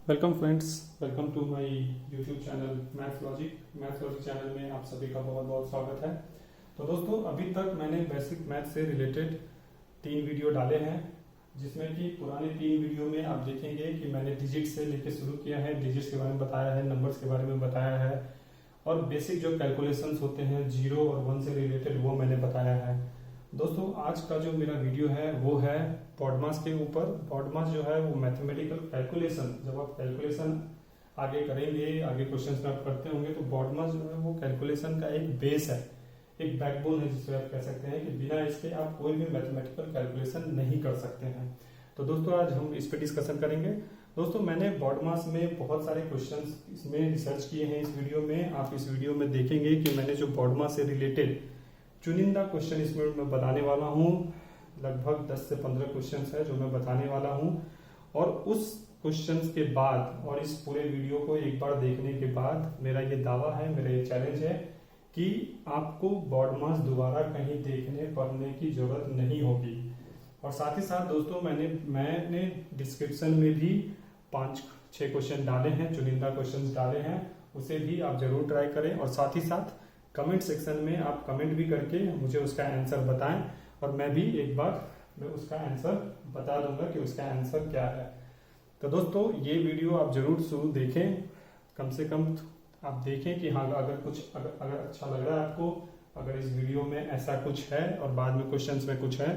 Welcome friends, welcome to my YouTube channel maths logic channel में आप सभी का बहुत बहुत स्वागत है। तो दोस्तों, अभी तक मैंने बेसिक मैथ से रिलेटेड 3 वीडियो डाले हैं, जिसमें कि पुराने 3 वीडियो में आप देखेंगे कि मैंने डिजिट से लेके शुरू किया है, डिजिट्स के बारे में बताया है, नंबर्स के बारे में बताया है और बेसिक जो कैलकुलेशंस होते हैं 0 और 1 से रिलेटेड वो मैंने बताया है। दोस्तों, आज का जो मेरा वीडियो है वो है बॉडमास के ऊपर। बॉडमास जो है वो मैथमेटिकल कैलकुलेशन, जब आप कैलकुलेशन आगे करेंगे, आगे क्वेश्चंस में आप करते होंगे, तो बॉडमास जो है वो कैलकुलेशन का एक बेस है, एक बैकबोन है, जिसे आप कह सकते हैं कि बिना इसके आप कोई भी मैथमेटिकल कैलकुलेशन नहीं कर सकते हैं। तो दोस्तों, आज हम इस पे डिस्कशन करेंगे। दोस्तों, मैंने बॉडमास में बहुत सारे क्वेश्चंस इसमें रिसर्च किए हैं। इस वीडियो में आप इस वीडियो में देखेंगे कि मैंने जो बॉडमास से रिलेटेड चुनिंदा क्वेश्चन इसमें मैं बताने वाला हूँ। लगभग 10 से 15 क्वेश्चंस है जो मैं बताने वाला हूँ, और उस क्वेश्चंस के बाद और इस पूरे वीडियो को एक बार देखने के बाद मेरा ये दावा है, मेरा ये चैलेंज है कि आपको बॉडमास दोबारा कहीं देखने पढ़ने की जरूरत नहीं होगी। और साथ ही साथ दोस्तों, मैंने डिस्क्रिप्शन में भी 5-6 क्वेश्चन डाले हैं, चुनिंदा क्वेश्चन डाले हैं, उसे भी आप जरूर ट्राई करें। और साथ ही साथ कमेंट सेक्शन में आप कमेंट भी करके मुझे उसका आंसर बताएं, और मैं भी एक बार उसका आंसर बता दूंगा कि उसका आंसर क्या है। तो दोस्तों, ये वीडियो आप जरूर शुरू देखें, कम से कम आप देखें कि हाँ, अगर अच्छा लग रहा है आपको, अगर इस वीडियो में ऐसा कुछ है और बाद में क्वेश्चंस में कुछ है,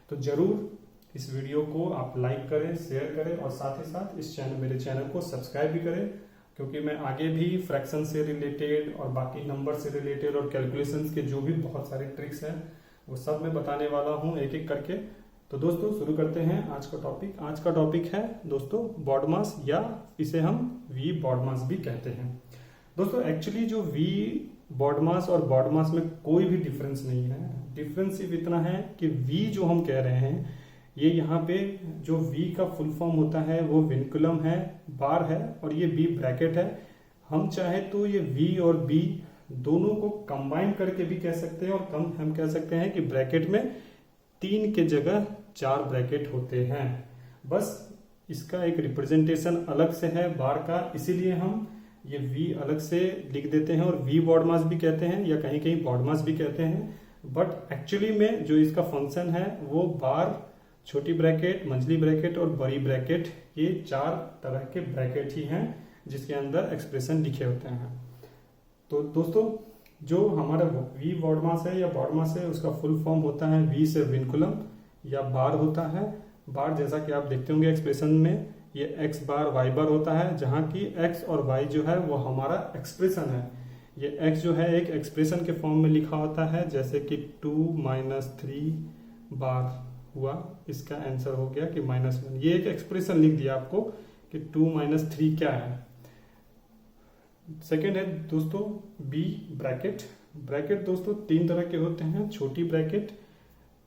तो जरूर इस वीडियो को आप लाइक करें, शेयर करें, और साथ ही साथ मेरे चैनल को सब्सक्राइब भी करें, क्योंकि मैं आगे भी फ्रैक्शन से रिलेटेड और बाकी नंबर से रिलेटेड और कैलकुलेशंस के जो भी बहुत सारे ट्रिक्स हैं वो सब मैं बताने वाला हूं एक एक करके। तो दोस्तों, शुरू करते हैं आज का टॉपिक। आज का टॉपिक है दोस्तों बॉडमास, या इसे हम वी बॉडमास भी कहते हैं। दोस्तों, एक्चुअली जो वी बॉडमास और बॉडमास में कोई भी डिफरेंस नहीं है। डिफरेंस सिर्फ इतना है कि वी जो हम कह रहे हैं, ये यहाँ पे जो V का फुल फॉर्म होता है वो विनकुलम है, बार है, और ये B ब्रैकेट है। हम चाहे तो ये V और B दोनों को कंबाइन करके भी कह सकते हैं, और हम कह सकते हैं कि ब्रैकेट में 3 के जगह 4 ब्रैकेट होते हैं। बस इसका एक रिप्रेजेंटेशन अलग से है बार का, इसीलिए हम ये V अलग से लिख देते हैं और V बॉडमास भी कहते हैं, या कहीं कहीं बॉडमास भी कहते हैं। बट एक्चुअली में जो इसका फंक्शन है वो बार, छोटी ब्रैकेट, मंझली ब्रैकेट और बड़ी ब्रैकेट, ये 4 तरह के ब्रैकेट ही हैं जिसके अंदर एक्सप्रेशन लिखे होते हैं। तो दोस्तों, जो हमारा वी बॉडमास है या बॉडमास है, उसका फुल फॉर्म होता है वी से विनकुलम या बार होता है। बार जैसा कि आप देखते होंगे एक्सप्रेशन में, ये एक्स बार वाई बार होता है, जहां की एक्स और वाई जो है वो हमारा एक्सप्रेशन है। ये एक्स जो है एक एक्सप्रेशन के फॉर्म में लिखा होता है, जैसे कि 2 - 3 बार हुआ, इसका आंसर हो गया कि -1। ये एक एक्सप्रेशन लिख दिया आपको कि 2 - 3 क्या है। सेकेंड है दोस्तों बी ब्रैकेट। ब्रैकेट दोस्तों 3 तरह के होते हैं, छोटी ब्रैकेट,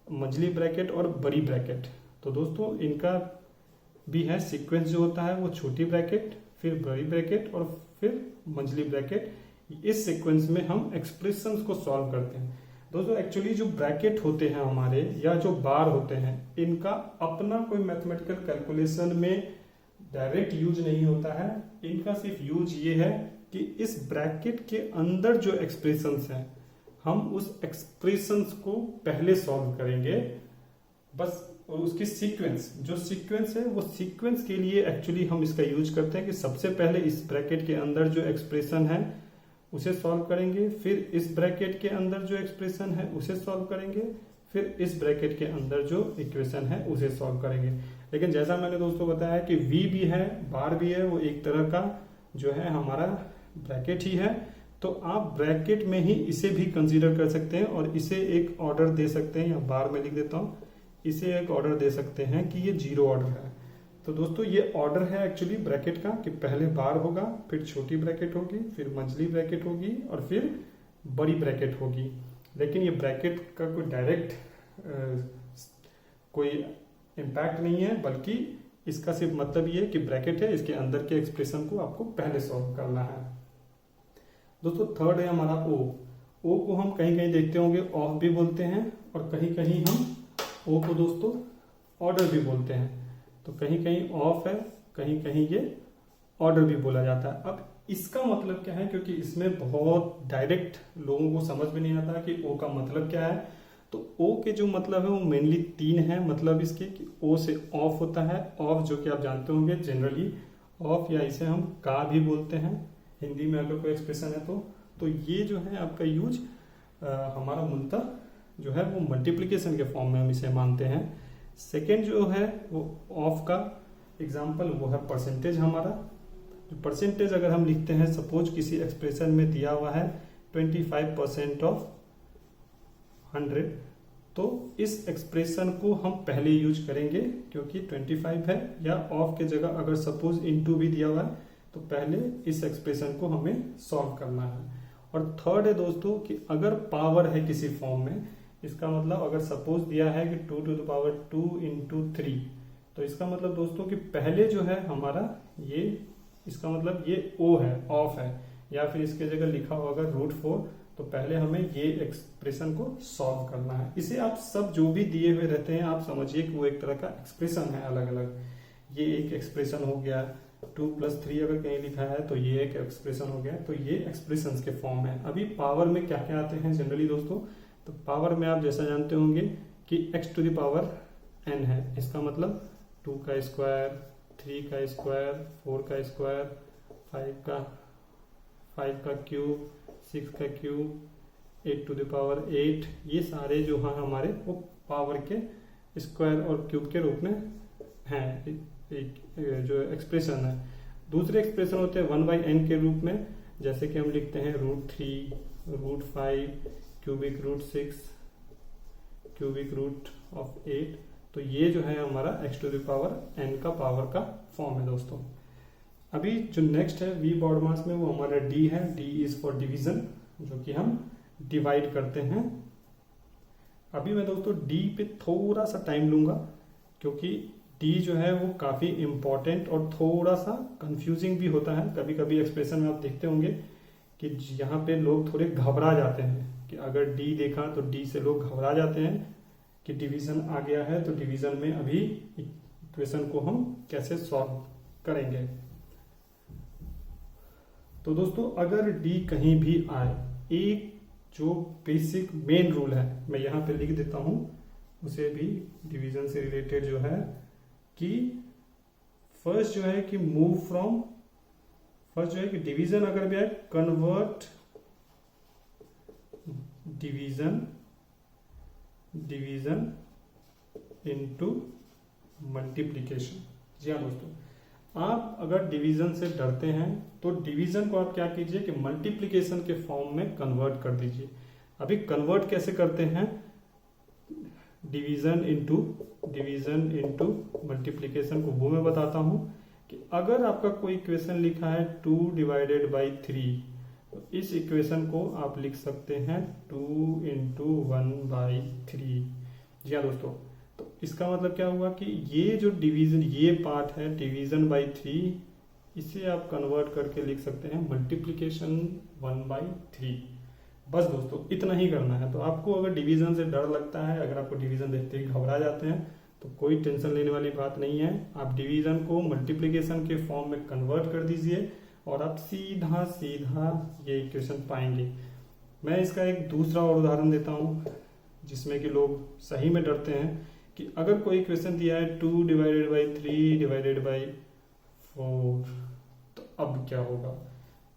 मंझली ब्रैकेट और बड़ी ब्रैकेट। तो दोस्तों, इनका भी है सीक्वेंस जो होता है वो छोटी ब्रैकेट, फिर बड़ी ब्रैकेट और फिर मंझली ब्रैकेट। इस सीक्वेंस में हम एक्सप्रेशंस को सॉल्व करते हैं। दोस्तों, एक्चुअली जो ब्रैकेट होते हैं हमारे, या जो बार होते हैं, इनका अपना कोई मैथमेटिकल कैलकुलेशन में डायरेक्ट यूज नहीं होता है। इनका सिर्फ यूज ये है कि इस ब्रैकेट के अंदर जो एक्सप्रेशंस हैं, हम उस एक्सप्रेशंस को पहले सॉल्व करेंगे बस। और उसकी सीक्वेंस, जो सीक्वेंस है वो सीक्वेंस के लिए एक्चुअली हम इसका यूज करते हैं कि सबसे पहले इस ब्रैकेट के अंदर जो एक्सप्रेशन है उसे सॉल्व करेंगे, फिर इस ब्रैकेट के अंदर जो एक्सप्रेशन है उसे सॉल्व करेंगे, फिर इस ब्रैकेट के अंदर जो इक्वेशन है उसे सॉल्व करेंगे। लेकिन जैसा मैंने दोस्तों बताया कि V भी है, बार भी है, वो एक तरह का जो है हमारा ब्रैकेट ही है। तो आप ब्रैकेट में ही इसे भी कंसीडर कर सकते हैं और इसे एक ऑर्डर दे सकते हैं, या बार में लिख देता हूं, इसे एक ऑर्डर दे सकते हैं कि ये 0 ऑर्डर है। तो दोस्तों, ये ऑर्डर है एक्चुअली ब्रैकेट का कि पहले बार होगा, फिर छोटी ब्रैकेट होगी, फिर मंझली ब्रैकेट होगी और फिर बड़ी ब्रैकेट होगी। लेकिन ये ब्रैकेट का कोई डायरेक्ट कोई इम्पैक्ट नहीं है, बल्कि इसका सिर्फ मतलब ये है कि ब्रैकेट है, इसके अंदर के एक्सप्रेशन को आपको पहले सॉल्व करना है। दोस्तों, थर्ड है हमारा O। O को हम कहीं कहीं देखते होंगे ऑफ भी बोलते हैं, और कहीं कहीं हम O को दोस्तों ऑर्डर भी बोलते हैं। तो कहीं कहीं ऑफ है, कहीं कहीं ये ऑर्डर भी बोला जाता है। अब इसका मतलब क्या है, क्योंकि इसमें बहुत डायरेक्ट लोगों को समझ में नहीं आता कि ओ का मतलब क्या है। तो ओ के जो मतलब है वो मेनली 3 है। मतलब इसके कि ओ से ऑफ होता है। ऑफ जो कि आप जानते होंगे जनरली ऑफ, या इसे हम का भी बोलते हैं हिंदी में अगर कोई एक्सप्रेशन है तो ये जो है आपका यूज हमारा मूलतः जो है वो मल्टीप्लिकेशन के फॉर्म में हम इसे मानते हैं। सेकेंड जो है वो ऑफ का एग्जाम्पल वो है परसेंटेज। हमारा जो परसेंटेज अगर हम लिखते हैं, सपोज किसी एक्सप्रेशन में दिया हुआ है 25% ऑफ 100, तो इस एक्सप्रेशन को हम पहले यूज करेंगे क्योंकि 25 है, या ऑफ के जगह अगर सपोज इनटू भी दिया हुआ है तो पहले इस एक्सप्रेशन को हमें सॉल्व करना है। और थर्ड है दोस्तों कि अगर पावर है किसी फॉर्म में, इसका मतलब अगर सपोज दिया है कि 2 to the power 2 into 3, तो इसका मतलब दोस्तों कि पहले जो है हमारा ये, इसका मतलब ये ओ है, ऑफ है, या फिर इसके जगह लिखा हुआ अगर √4, तो पहले हमें ये एक्सप्रेशन को सॉल्व करना है। इसे आप सब जो भी दिए हुए रहते हैं आप समझिए कि वो एक तरह का एक्सप्रेशन है अलग अलग। ये एक एक्सप्रेशन हो गया, 2 + 3 अगर कहीं लिखा है तो ये एक एक्सप्रेशन हो गया। तो ये एक्सप्रेशंस के फॉर्म है। अभी पावर में क्या क्या आते हैं जनरली दोस्तों, तो पावर में आप जैसा जानते होंगे कि x to the power n है। इसका मतलब 2 का स्क्वायर, 3 का स्क्वायर, 4 का स्क्वायर, 5 का क्यूब, 6 का क्यूब, 8 to the power 8, ये सारे जो हैं हमारे वो पावर के स्क्वायर और क्यूब के रूप में हैं। एक जो एक्सप्रेशन है। दूसरे एक्सप्रेशन होते हैं 1/n के रूप में, जैसे कि हम लिखते हैं √3, √5, cubic root 6, cubic root of 8। तो ये जो है हमारा x to the power n का पावर का फॉर्म है दोस्तों। अभी जो नेक्स्ट है v बॉडमास में वो हमारा d है। d इज फॉर डिवीजन, जो कि हम डिवाइड करते हैं। अभी मैं दोस्तों d पे थोड़ा सा टाइम लूंगा क्योंकि d जो है वो काफी इंपॉर्टेंट और थोड़ा सा कंफ्यूजिंग भी होता है। कभी कभी एक्सप्रेशन में आप देखते होंगे कि यहाँ पे लोग थोड़े घबरा जाते हैं कि अगर d देखा तो d से लोग घबरा जाते हैं कि डिवीजन आ गया है, तो डिवीजन में अभी इक्वेशन को हम कैसे सॉल्व करेंगे। तो दोस्तों अगर d कहीं भी आए, एक जो बेसिक मेन रूल है मैं यहाँ पे लिख देता हूं, उसे भी डिवीजन से रिलेटेड जो है कि फर्स्ट जो है कि मूव फ्रॉम, फर्स्ट जो है कि डिवीजन अगर भी आए, कन्वर्ट डिवीजन इनटू मल्टीप्लिकेशन। जी हाँ दोस्तों, आप अगर डिवीजन से डरते हैं तो डिवीजन को आप क्या कीजिए कि मल्टीप्लिकेशन के फॉर्म में कन्वर्ट कर दीजिए। अभी कन्वर्ट कैसे करते हैं, डिवीजन इनटू मल्टीप्लिकेशन को वो मैं बताता हूं कि अगर आपका कोई इक्वेशन लिखा है 2/3, तो इस इक्वेशन को आप लिख सकते हैं 2 × 1/3। जी हाँ दोस्तों, तो इसका मतलब क्या हुआ कि ये जो डिवीजन, ये पार्ट है डिवीजन बाई 3, इसे आप कन्वर्ट करके लिख सकते हैं मल्टीप्लिकेशन 1/3। बस दोस्तों इतना ही करना है। तो आपको अगर डिवीजन से डर लगता है, अगर आपको डिवीजन देखते ही घबरा जाते हैं, तो कोई टेंशन लेने वाली बात नहीं है। आप डिवीजन को मल्टीप्लिकेशन के फॉर्म में कन्वर्ट कर दीजिए और आप सीधा सीधा ये इक्वेशन पाएंगे। मैं इसका एक दूसरा और उदाहरण देता हूँ जिसमें कि लोग सही में डरते हैं कि अगर कोई इक्वेशन दिया है 2/3/4, तो अब क्या होगा।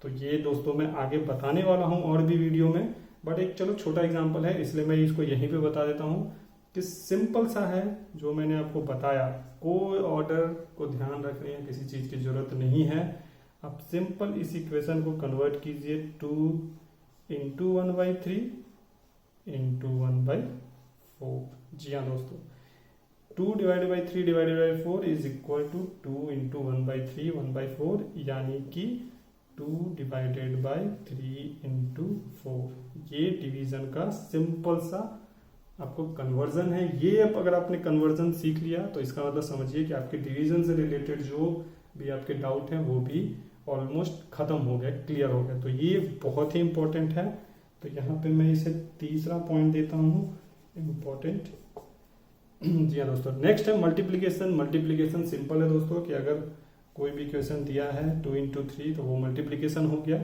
तो ये दोस्तों मैं आगे बताने वाला हूँ और भी वीडियो में, बट एक चलो छोटा एग्जांपल है इसलिए मैं इसको यहीं पे बता देता हूँ कि सिंपल सा है जो मैंने आपको बताया। कोई ऑर्डर को ध्यान रखने या किसी चीज़ की जरूरत नहीं है। आप सिंपल इस इक्वेशन को कन्वर्ट कीजिए 2 × 1/3 × 1/4। जी हाँ दोस्तों, 2/3/4 इज इक्वल टू 2 × 1/3 1/4, यानी कि 2/3 × 4। ये डिवीजन का सिंपल सा आपको कन्वर्जन है। ये अब अगर आपने कन्वर्जन सीख लिया तो इसका मतलब समझिए कि आपके डिवीजन से रिलेटेड जो भी आपके डाउट हैं वो भी ऑलमोस्ट खत्म हो गए, क्लियर हो गए। तो ये बहुत ही इंपॉर्टेंट है। तो यहाँ पे मैं इसे तीसरा पॉइंट देता हूँ, इम्पोर्टेंट। जी हाँ दोस्तों, नेक्स्ट है मल्टीप्लिकेशन। मल्टीप्लिकेशन सिंपल है दोस्तों कि अगर कोई भी इक्वेशन दिया है 2 इंटू 3 तो वो मल्टीप्लीकेशन हो गया।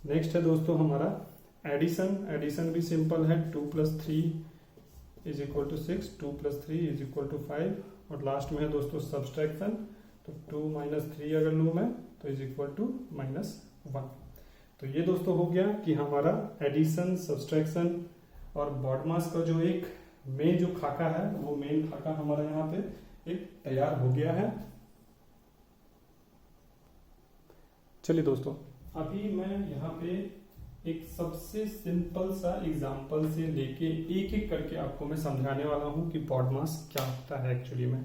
नेक्स्ट है दोस्तों हमारा एडिशन। एडिशन भी सिंपल है, 2 + 3 is equal to 6, 2 + 3 is equal to 5। और लास्ट में है दोस्तों सब्सट्रैक्शन, तो 2 - 3 अगर लूँ मैं तो इज इक्वल टू -1। तो ये दोस्तों हो गया कि हमारा एडिशन, सब्सट्रैक्शन और बॉडमास का जो एक मेन जो खाका है वो मेन खाका हमारा यहाँ पे एक तैयार हो गया है। चलिए दोस्तों, अभी मैं यहाँ पे एक सबसे सिंपल सा एग्जांपल से लेके एक एक करके आपको मैं समझाने वाला हूँ कि बॉडमास क्या होता है एक्चुअली में।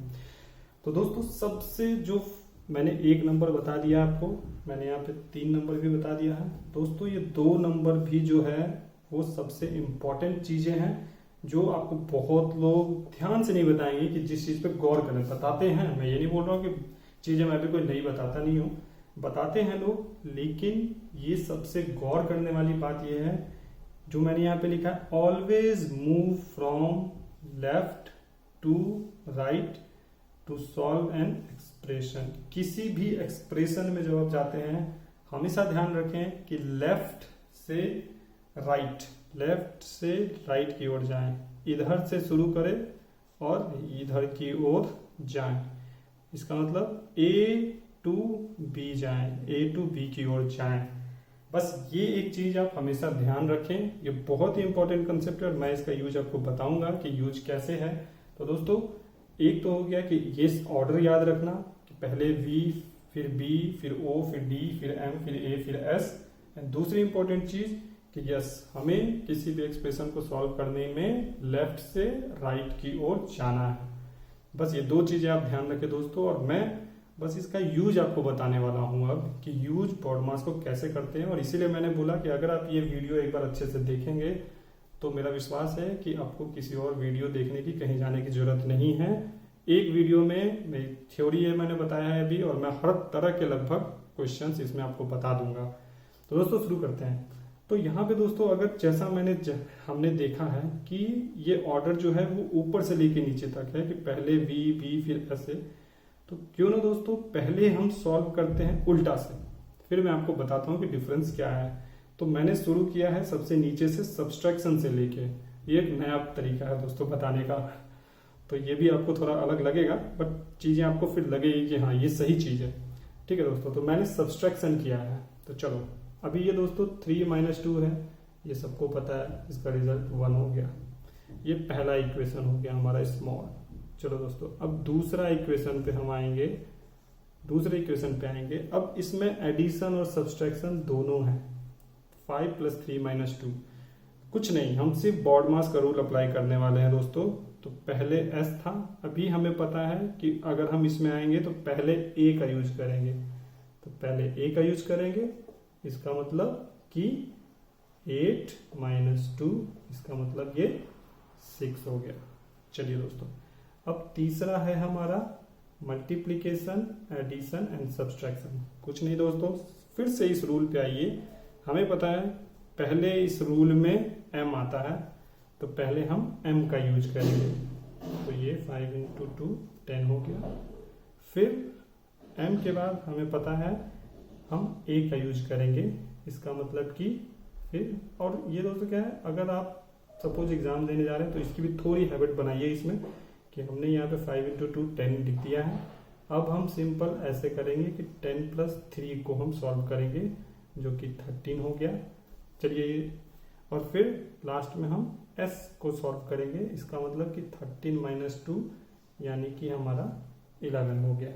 तो दोस्तों सबसे जो मैंने 1 नंबर बता दिया आपको, मैंने यहाँ पे 3 नंबर भी बता दिया है दोस्तों। ये 2 नंबर भी जो है वो सबसे इम्पोर्टेंट चीजें हैं जो आपको बहुत लोग ध्यान से नहीं बताएंगे कि जिस चीज पे गौर करें। बताते हैं, मैं ये नहीं बोल रहा हूँ कि चीजें मैं भी कोई नहीं बताता नहीं हूँ, बताते हैं लोग, लेकिन ये सबसे गौर करने वाली बात ये है जो मैंने यहाँ पे लिखा है, always move from left to right to solve an expression. किसी भी एक्सप्रेशन में जब आप जाते हैं हमेशा ध्यान रखें कि लेफ्ट से राइट की ओर जाएं, इधर से शुरू करें और इधर की ओर जाएं। इसका मतलब A to B जाएं, A to B की ओर जाएं। बस ये एक चीज आप हमेशा ध्यान रखें, ये बहुत ही इंपॉर्टेंट कंसेप्ट है और मैं इसका यूज आपको बताऊंगा कि यूज कैसे है। तो दोस्तों एक तो हो गया कि ये ऑर्डर याद रखना कि पहले V, फिर B, फिर O, फिर D, फिर M, फिर A, फिर S। एंड दूसरी इंपॉर्टेंट चीज कि यस, हमें किसी भी एक्सप्रेशन को सॉल्व करने में लेफ्ट से राइट की ओर जाना है। बस ये 2 चीजें आप ध्यान रखें दोस्तों, और मैं बस इसका यूज आपको बताने वाला हूं अब कि यूज बॉडमास को कैसे करते हैं। और इसीलिए मैंने बोला कि अगर आप ये वीडियो एक बार अच्छे से देखेंगे तो मेरा विश्वास है कि आपको किसी और वीडियो देखने की, कहीं जाने की जरूरत नहीं है। एक वीडियो में मेरी थ्योरी है, मैंने बताया है अभी, और मैं हर तरह के लगभग क्वेश्चंस इसमें आपको बता दूंगा। तो दोस्तों शुरू करते हैं। तो यहाँ पे दोस्तों अगर जैसा हमने देखा है कि ये ऑर्डर जो है वो ऊपर से लेके नीचे तक है कि पहले V, B, फिर ऐसे, तो क्यों ना दोस्तों पहले हम सॉल्व करते हैं उल्टा से, फिर मैं आपको बताता हूँ कि डिफरेंस क्या है। तो मैंने शुरू किया है सबसे नीचे से सब्सट्रैक्शन से लेके, ये एक नया तरीका है दोस्तों बताने का। तो ये भी आपको थोड़ा अलग लगेगा, बट चीजें आपको फिर लगेगी कि हाँ ये सही चीज है। ठीक है दोस्तों, तो मैंने सब्सट्रैक्शन किया है। तो चलो अभी ये दोस्तों 3 - 2 है, ये सबको पता है, इसका रिजल्ट 1 हो गया। ये पहला इक्वेशन हो गया हमारा स्मॉल। चलो दोस्तों अब दूसरा इक्वेशन पे हम आएंगे, दूसरे इक्वेशन पे आएंगे। अब इसमें एडिशन और सब्सट्रैक्शन दोनों है, 5 + 3 - 2। कुछ नहीं, हम सिर्फ बॉडमास का रूल अप्लाई करने वाले हैं दोस्तों। तो पहले S था, अभी हमें पता है कि अगर हम इसमें आएंगे तो पहले A का यूज करेंगे। तो पहले A का यूज करेंगे, इसका मतलब कि 8 - 2, इसका मतलब ये 6 हो गया। चलिए दोस्तों अब तीसरा है हमारा मल्टीप्लीकेशन, एडिशन एंड सब्सट्रैक्शन। कुछ नहीं दोस्तों, फिर से इस रूल पे आइए। हमें पता है पहले इस रूल में M आता है, तो पहले हम M का यूज करेंगे। तो ये 5 × 2 10 हो गया। फिर M के बाद हमें पता है हम A का यूज करेंगे, इसका मतलब कि फिर, और ये दोस्तों क्या है, अगर आप सपोज एग्जाम देने जा रहे हैं तो इसकी भी थोड़ी हैबिट बनाइए इसमें कि हमने यहाँ पे 5 × 2 10 लिख दिया है। अब हम सिंपल ऐसे करेंगे कि 10 + 3 को हम सॉल्व करेंगे, जो कि 13 हो गया। चलिए ये, और फिर लास्ट में हम S को सॉल्व करेंगे, इसका मतलब कि 13 - 2 यानी कि हमारा 11 हो गया।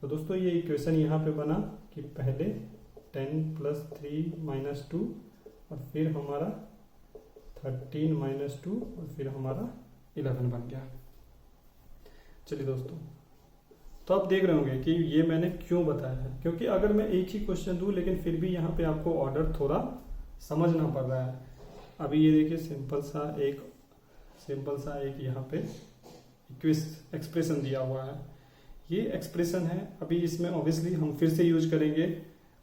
तो दोस्तों ये इक्वेशन यहाँ पे बना कि पहले 10 + 3 - 2 और फिर हमारा 13 - 2 और फिर हमारा 11 बन गया। चलिए दोस्तों, तो आप देख रहे होंगे कि ये मैंने क्यों बताया है, क्योंकि अगर मैं एक ही क्वेश्चन दूं लेकिन फिर भी यहाँ पे आपको ऑर्डर थोड़ा समझना पड़ रहा है। अभी ये देखिए सिंपल सा एक यहाँ पे एक्सप्रेशन दिया हुआ है, ये एक्सप्रेशन है। अभी इसमें ऑब्वियसली हम फिर से यूज करेंगे।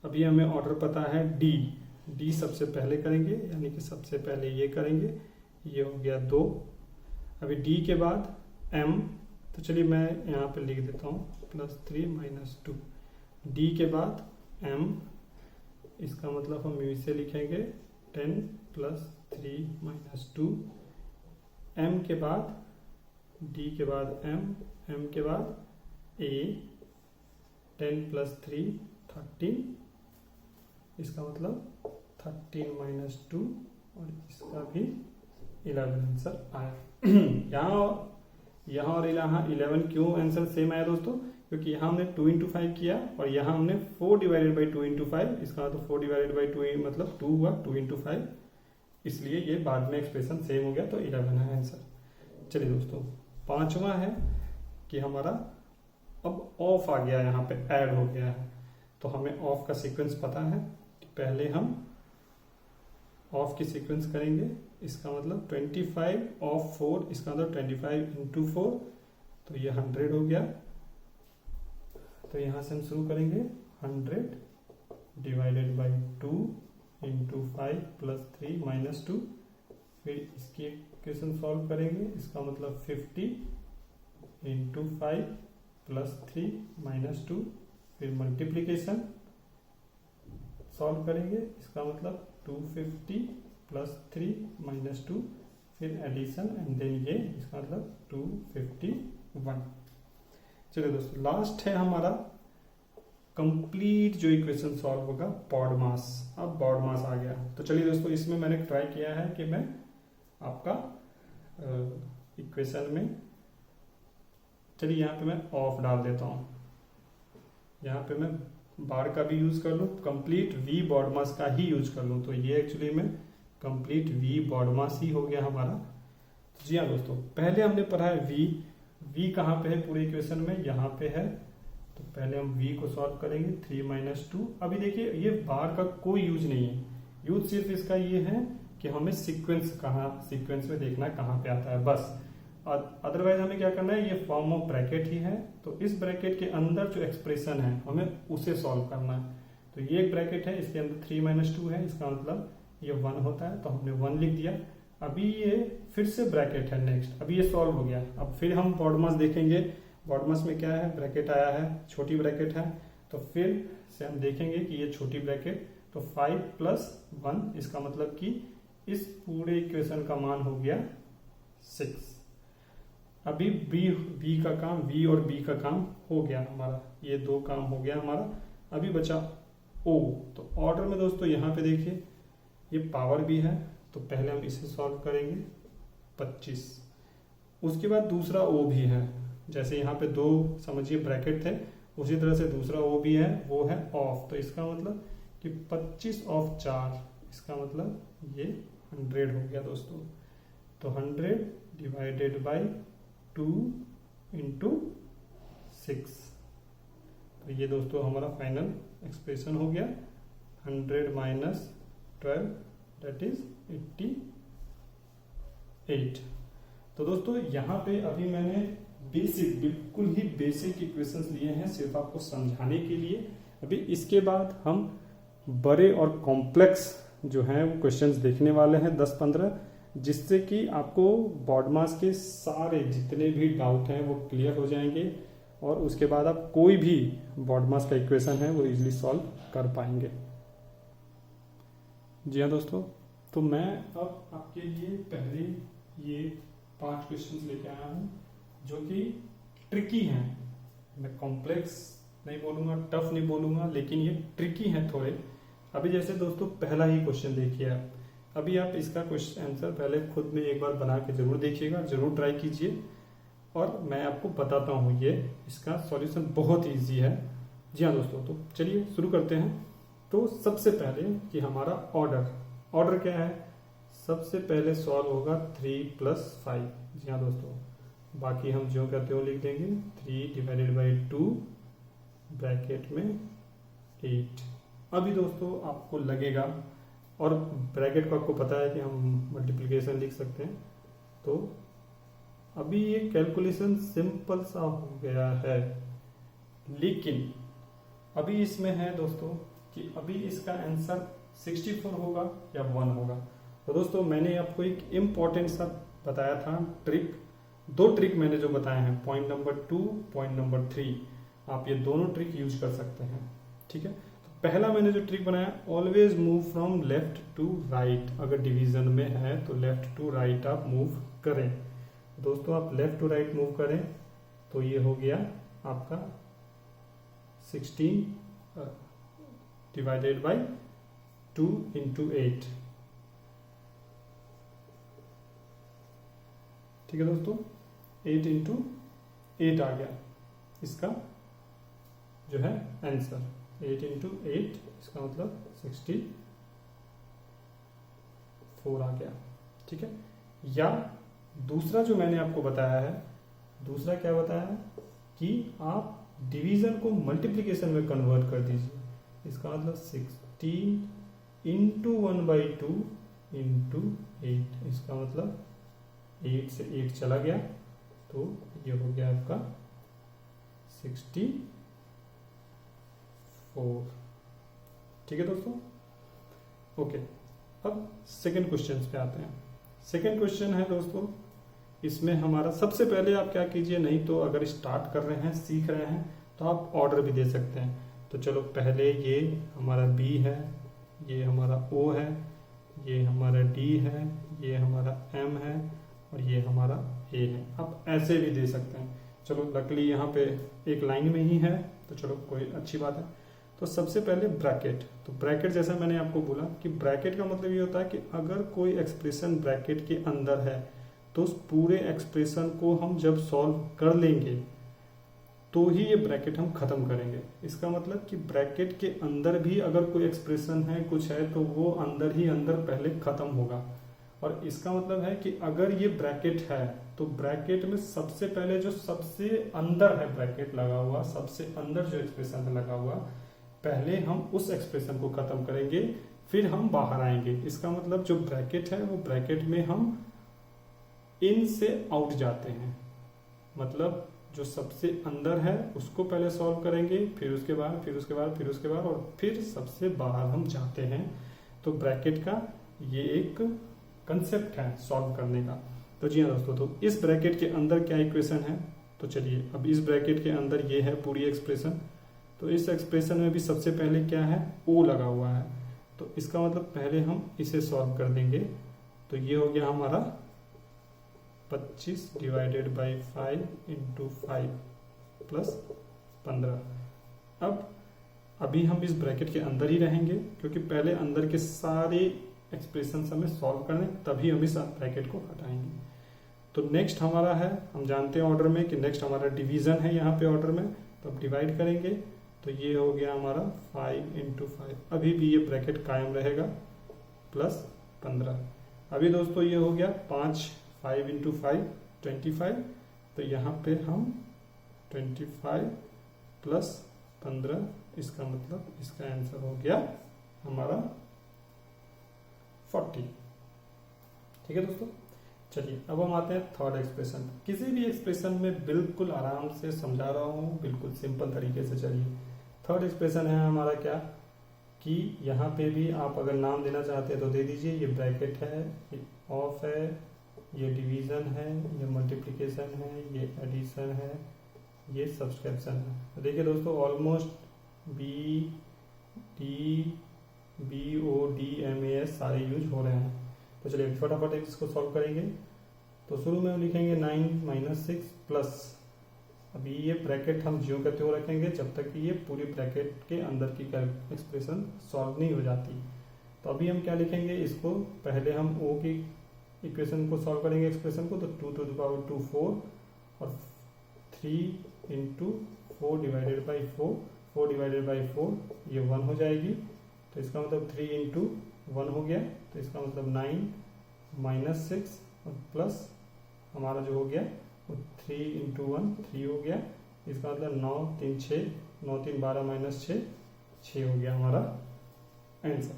अभी हमें ऑर्डर पता है डी सबसे पहले करेंगे, यानी कि सबसे पहले ये करेंगे, ये हो गया 2। अभी डी के बाद M, तो चलिए मैं यहाँ पे लिख देता हूँ +3 - 2। डी के बाद m, इसका मतलब हम इसे लिखेंगे 10 प्लस 3 माइनस 2, m के बाद d के बाद m के बाद a, 10 प्लस 3 13, इसका मतलब 13 माइनस 2 और इसका भी 11 आंसर आया। यहाँ और यहाँ 11 क्यों आंसर सेम आया दोस्तों? क्योंकि यहाँ हमने 2 इंटू 5 किया और यहाँ हमने 4 डिवाइडेड बाई 2 इंटू 5, इसका मतलब 4 डिवाइडेड बाई 2 मतलब 2 हुआ, 2 इंटू 5, इसलिए ये बाद में एक्सप्रेशन सेम हो गया, तो 11 है आंसर। चलिए दोस्तों, पांचवा है कि हमारा अब ऑफ आ गया, यहाँ पे ऐड हो गया है, तो हमें ऑफ का सीक्वेंस पता है। पहले हम ऑफ की सीक्वेंस करेंगे, इसका मतलब 25 ऑफ 4, इसका मतलब 25 इंटू 4, तो ये 100 हो गया। तो यहां से हम शुरू करेंगे 100 divided by 2 into 5 plus 3 minus 2, फिर इसकी इक्वेशन सॉल्व करेंगे, इसका मतलब 50 इंटू 5 प्लस 3 माइनस 2, फिर मल्टीप्लीकेशन सॉल्व करेंगे, इसका मतलब 250 प्लस 3 माइनस 2, फिर एडिशन एंड देन ये, इसका मतलब 251। चलिए दोस्तों, लास्ट है हमारा कंप्लीट जो इक्वेशन सॉल्व होगा बॉड मास। अब बॉड मास आ गया, तो चलिए दोस्तों, इसमें मैंने ट्राई किया है कि मैं आपका इक्वेशन में, चलिए यहाँ पे मैं ऑफ डाल देता हूँ, यहाँ पे मैं बार का भी यूज कर लूँ, कंप्लीट वी बॉड मास का ही यूज कर लूँ, तो ये एक्चुअली में कंप्लीट वी बॉड मास ही हो गया हमारा। जी हाँ दोस्तों, पहले हमने पढ़ा है वी कहाँ पे है पूरे इक्वेशन में, यहाँ पे है, तो पहले हम v को सॉल्व करेंगे 3 माइनस 2। अभी देखिए ये बार का कोई यूज नहीं है, यूज सिर्फ इसका ये है कि हमें सीक्वेंस में देखना है कहाँ पे आता है बस, अदरवाइज हमें क्या करना है, ये फॉर्म ऑफ ब्रैकेट ही है, तो इस ब्रैकेट के अंदर जो एक्सप्रेशन है हमें उसे सॉल्व करना है। तो ये एक ब्रैकेट है, इसके अंदर 3 माइनस 2 है, इसका मतलब ये 1 होता है, तो हमने 1 लिख दिया। अभी ये फिर से ब्रैकेट है नेक्स्ट, अभी ये सॉल्व हो गया, अब फिर हम बॉड मास देखेंगे, बॉड मास में क्या है, ब्रैकेट आया है, छोटी ब्रैकेट है, तो फिर से हम देखेंगे कि ये छोटी ब्रैकेट, तो 5 प्लस 1, इसका मतलब कि इस पूरे इक्वेशन का मान हो गया 6। अभी बी का काम, वी और बी का काम हो गया हमारा, ये दो काम हो गया हमारा। अभी बचा ओ, तो ऑर्डर में दोस्तों यहाँ पे देखिए ये पावर भी है, तो पहले हम इसे सॉल्व करेंगे 25, उसके बाद दूसरा ओ भी है, जैसे यहाँ पे दो समझिए ब्रैकेट थे, उसी तरह से दूसरा ओ भी है, वो है ऑफ, तो इसका मतलब कि 25 ऑफ 4, इसका मतलब ये 100 हो गया दोस्तों। तो 100 डिवाइडेड बाई 2 इंटू 6, तो ये दोस्तों हमारा फाइनल एक्सप्रेशन हो गया, 100 माइनस 12 दैट इज 88। तो दोस्तों यहाँ पे अभी मैंने बेसिक, बिल्कुल ही बेसिक इक्वेशंस लिए हैं सिर्फ आपको समझाने के लिए। अभी इसके बाद हम बड़े और कॉम्प्लेक्स जो हैं वो क्वेश्चंस देखने वाले हैं 10-15, जिससे कि आपको बॉड मास के सारे जितने भी डाउट हैं वो क्लियर हो जाएंगे और उसके बाद आप कोई भी बॉड मास का इक्वेशन है वो इजीली सॉल्व कर पाएंगे। जी हाँ दोस्तों, तो मैं अब आपके लिए पहले ये 5 क्वेश्चंस लेके आया हूँ जो कि ट्रिकी हैं, मैं कॉम्प्लेक्स नहीं बोलूँगा, टफ नहीं बोलूँगा, लेकिन ये ट्रिकी हैं थोड़े। अभी जैसे दोस्तों पहला ही क्वेश्चन देखिए आप, अभी आप इसका क्वेश्चन आंसर पहले खुद में एक बार बना के जरूर देखिएगा, जरूर ट्राई कीजिए और मैं आपको बताता हूँ ये इसका सॉल्यूशन बहुत ईजी है। जी हाँ दोस्तों, तो चलिए शुरू करते हैं। तो सबसे पहले कि हमारा ऑर्डर क्या है, सबसे पहले सॉल्व होगा 3 प्लस 5। जी हाँ दोस्तों, बाकी हम जो कहते हो लिख देंगे 3 डिवाइडेड बाई 2 ब्रैकेट में 8। अभी दोस्तों आपको लगेगा, और ब्रैकेट को आपको पता है कि हम मल्टीप्लिकेशन लिख सकते हैं, तो अभी ये कैलकुलेशन सिंपल सा हो गया है, लेकिन अभी इसमें है दोस्तों कि अभी इसका आंसर 64 होगा या 1 होगा। तो दोस्तों मैंने आपको एक इम्पॉर्टेंट सा बताया था ट्रिक, 2 ट्रिक मैंने जो बताए हैं, पॉइंट नंबर 2, पॉइंट नंबर 3, आप ये दोनों ट्रिक यूज कर सकते हैं। ठीक है। तो पहला मैंने जो ट्रिक बनाया, always move from left to right. अगर डिवीजन में है तो लेफ्ट टू राइट आप मूव करें। दोस्तों आप लेफ्ट टू राइट मूव करें तो ये हो गया आपका 16 डिवाइडेड बाई 2 इंटू 8। ठीक है दोस्तों, 8 इंटू 8 आ गया इसका जो है आंसर। 8 इंटू 8 इसका मतलब 64 आ गया। ठीक है। या दूसरा जो मैंने आपको बताया है, दूसरा क्या बताया है कि आप डिवीजन को मल्टीप्लिकेशन में कन्वर्ट कर दीजिए। इसका मतलब 16 इंटू 1/2 इंटू 8। इसका मतलब 8 से 8 चला गया तो ये हो गया आपका 64। ठीक है दोस्तों, ओके। अब सेकंड क्वेश्चन पे आते हैं। सेकंड क्वेश्चन है दोस्तों, इसमें हमारा सबसे पहले आप क्या कीजिए, नहीं तो अगर स्टार्ट कर रहे हैं, सीख रहे हैं, तो आप ऑर्डर भी दे सकते हैं। तो चलो पहले ये हमारा B है, ये हमारा O है, ये हमारा D है, ये हमारा M है और ये हमारा A है। आप ऐसे भी दे सकते हैं। चलो लकली यहाँ पे एक लाइन में ही है तो चलो कोई अच्छी बात है। तो सबसे पहले ब्रैकेट। तो ब्रैकेट जैसा मैंने आपको बोला कि ब्रैकेट का मतलब ये होता है कि अगर कोई एक्सप्रेशन ब्रैकेट के अंदर है तो उस पूरे एक्सप्रेशन को हम जब सॉल्व कर लेंगे तो ही ये ब्रैकेट हम खत्म करेंगे। इसका मतलब कि ब्रैकेट के अंदर भी अगर कोई एक्सप्रेशन है, कुछ है, तो वो अंदर ही अंदर पहले खत्म होगा। और इसका मतलब है कि अगर ये ब्रैकेट है तो ब्रैकेट में सबसे पहले जो सबसे अंदर है ब्रैकेट लगा हुआ, सबसे अंदर जो एक्सप्रेशन है लगा हुआ, पहले हम उस एक्सप्रेशन को खत्म करेंगे, फिर हम बाहर आएंगे। इसका मतलब जो ब्रैकेट है वो ब्रैकेट में हम इन से आउट जाते हैं। मतलब जो सबसे अंदर है उसको पहले सॉल्व करेंगे, फिर उसके बाद फिर उसके बाद फिर उसके बाद और फिर सबसे बाहर हम जाते हैं। तो ब्रैकेट का ये एक कंसेप्ट है सॉल्व करने का। तो जी हाँ दोस्तों, तो इस ब्रैकेट के अंदर क्या इक्वेशन है, तो चलिए अब इस ब्रैकेट के अंदर ये है पूरी एक्सप्रेशन। तो इस एक्सप्रेशन में भी सबसे पहले क्या है, O लगा हुआ है। तो इसका मतलब पहले हम इसे सॉल्व कर देंगे। तो ये हो गया हमारा 25 डिवाइडेड बाई 5 इंटू 5 प्लस 15। अब अभी हम इस ब्रैकेट के अंदर ही रहेंगे क्योंकि पहले अंदर के सारे एक्सप्रेशन हमें सॉल्व करने, तभी हम इस ब्रैकेट को हटाएंगे। तो नेक्स्ट हमारा है, हम जानते हैं ऑर्डर में कि नेक्स्ट हमारा डिवीजन है यहाँ पे ऑर्डर में। तो अब डिवाइड करेंगे तो ये हो गया हमारा 5 इंटू 5। अभी भी ये ब्रैकेट कायम रहेगा प्लस 15। अभी दोस्तों ये हो गया 5 इंटू 5 25। तो यहाँ पे हम 25 प्लस 15, इसका मतलब इसका आंसर हो गया हमारा 40। ठीक है दोस्तों, चलिए अब हम आते हैं थर्ड एक्सप्रेशन। किसी भी एक्सप्रेशन में बिल्कुल आराम से समझा रहा हूँ, बिल्कुल सिंपल तरीके से। चलिए थर्ड एक्सप्रेशन है हमारा क्या, कि यहाँ पे भी आप अगर नाम देना चाहते हैं तो दे दीजिए। ये ब्रैकेट है, ये ऑफ है, ये डिवीजन है, ये मल्टीप्लिकेशन है, ये एडिशन है, ये सब्सट्रैक्शन है। तो देखिए दोस्तों ऑलमोस्ट BODMAS सारे यूज हो रहे हैं। तो चलिए फटाफट इसको सॉल्व करेंगे। तो शुरू में हम लिखेंगे 9 - 6 प्लस, अभी ये ब्रैकेट हम ज्यों का त्यों रखेंगे जब तक कि ये पूरी ब्रैकेट के अंदर की एक्सप्रेशन सॉल्व नहीं हो जाती। तो अभी हम क्या लिखेंगे, इसको पहले हम O की इक्वेशन को सॉल्व करेंगे एक्सप्रेशन को। तो 2 to the power 2 4 और 3 into 4 divided by 4 divided by 4 ये 1 हो जाएगी। तो इसका मतलब 3 इंटू 1 हो गया। तो इसका मतलब 9 - 6 और प्लस हमारा जो हो गया वो 3 इंटू 1 3 हो गया। इसका मतलब 9 3 6 9 3 12 - 6 हो गया हमारा आंसर।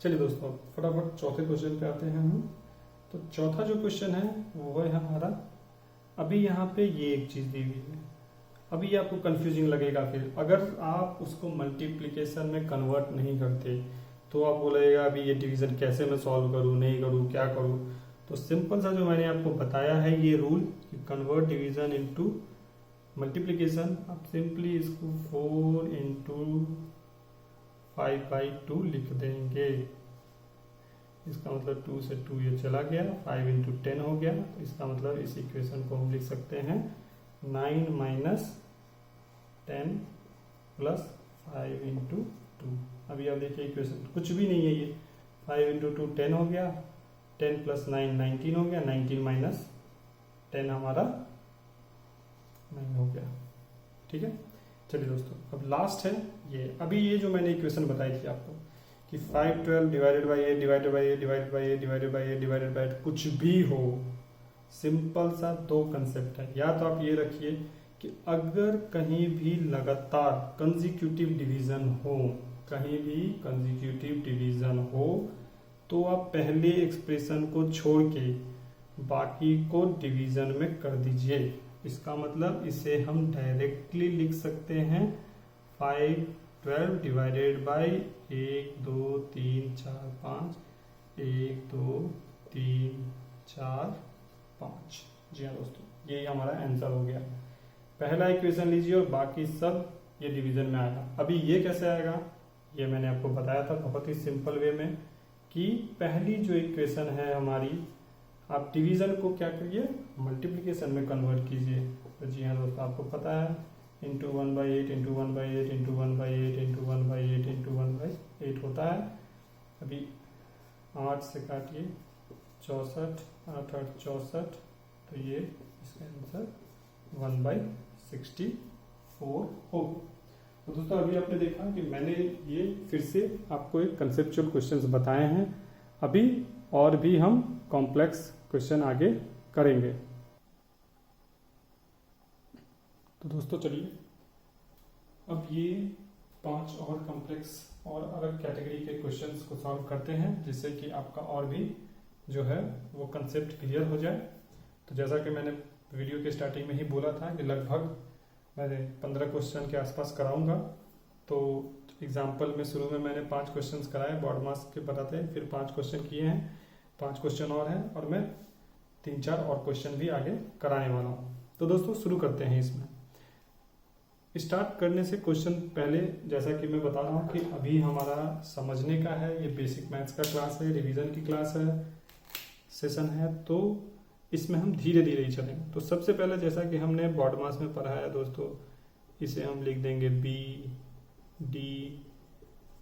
चलिए दोस्तों फटाफट चौथे क्वेश्चन पे आते हैं हम। तो चौथा जो क्वेश्चन है वो है हमारा, अभी यहाँ पे ये एक चीज दी हुई है। अभी ये आपको कंफ्यूजिंग लगेगा, फिर अगर आप उसको मल्टीप्लिकेशन में कन्वर्ट नहीं करते तो आप बोलेगा अभी ये डिवीजन कैसे मैं सॉल्व करूँ, नहीं करूँ, क्या करूँ। तो सिंपल सा जो मैंने आपको बताया है ये रूल कि कन्वर्ट डिवीजन इनटू मल्टीप्लीकेशन, आप सिंपली इसको 4 इंटू 5/2 लिख देंगे। इसका मतलब 2 से 2 ये चला गया, 5 इंटू 10 हो गया। तो इसका मतलब इस इक्वेशन को हम लिख सकते हैं 9 माइनस 10 प्लस 5 इंटू 2। अभी आप देखिए इक्वेशन कुछ भी नहीं है ये, 5 इंटू 2 10 हो गया, 10 प्लस 9 19 हो गया, 19 माइनस 10 हमारा 9 हो गया। ठीक है, चलिए दोस्तों अब लास्ट है ये। अभी ये जो मैंने इक्वेशन बताई थी आपको कि 5 12 divided by A divided by A divided by A divided by A divided by कुछ भी हो, सिंपल सा दो कंसेप्ट है। या तो आप ये रखिए कि अगर कहीं भी लगातार कंसेक्यूटिव डिवीजन हो, कहीं भी कंसेक्यूटिव डिवीजन हो, तो आप पहले एक्सप्रेशन को छोड़ के बाकी को डिवीजन में कर दीजिए। इसका मतलब इसे हम डायरेक्टली लिख सकते हैं 5 12 डिवाइडेड बाई 1 2 3 4 5, 1 2 3 4 5। जी हाँ दोस्तों, यही हमारा आंसर हो गया। पहला इक्वेशन लीजिए और बाकी सब ये डिवीजन में आएगा। अभी ये कैसे आएगा, ये मैंने आपको बताया था बहुत ही सिंपल वे में कि पहली जो इक्वेशन है हमारी, आप डिवीजन को क्या करिए, मल्टीप्लिकेशन में कन्वर्ट कीजिए। तो जी हाँ दोस्तों, आपको पता है into 1/8 into 1/8 into 1/8 into 1/8 into 1/8 होता है। अभी 8 से काटिए 64, 8 8 64, तो ये इसका आंसर 1/64 हो। तो दोस्तों अभी आपने देखा कि मैंने ये फिर से आपको एक कंसेप्चुअल क्वेश्चंस बताए हैं। अभी और भी हम कॉम्प्लेक्स क्वेश्चन आगे करेंगे। तो दोस्तों चलिए अब ये 5 और कॉम्प्लेक्स और अलग कैटेगरी के क्वेश्चंस को सॉल्व करते हैं, जिससे कि आपका और भी जो है वो कंसेप्ट क्लियर हो जाए। तो जैसा कि मैंने वीडियो के स्टार्टिंग में ही बोला था कि लगभग मैंने 15 क्वेश्चन के आसपास कराऊंगा। तो एग्जाम्पल में शुरू में मैंने 5 क्वेश्चंस कराए, बोर्ड मार्क्स के बताते हैं, फिर 5 क्वेश्चन किए हैं, 5 क्वेश्चन और हैं, और मैं 3-4 और क्वेश्चन भी आगे कराने वाला हूँ। तो दोस्तों शुरू करते हैं। इसमें स्टार्ट करने से क्वेश्चन पहले, जैसा कि मैं बता रहा हूँ कि अभी हमारा समझने का है, ये बेसिक मैथ्स का क्लास है, रिवीजन की क्लास है, सेशन है, तो इसमें हम धीरे धीरे ही चलेंगे। तो सबसे पहले जैसा कि हमने बोर्ड मार्क्स में पढ़ा है दोस्तों, इसे हम लिख देंगे बी डी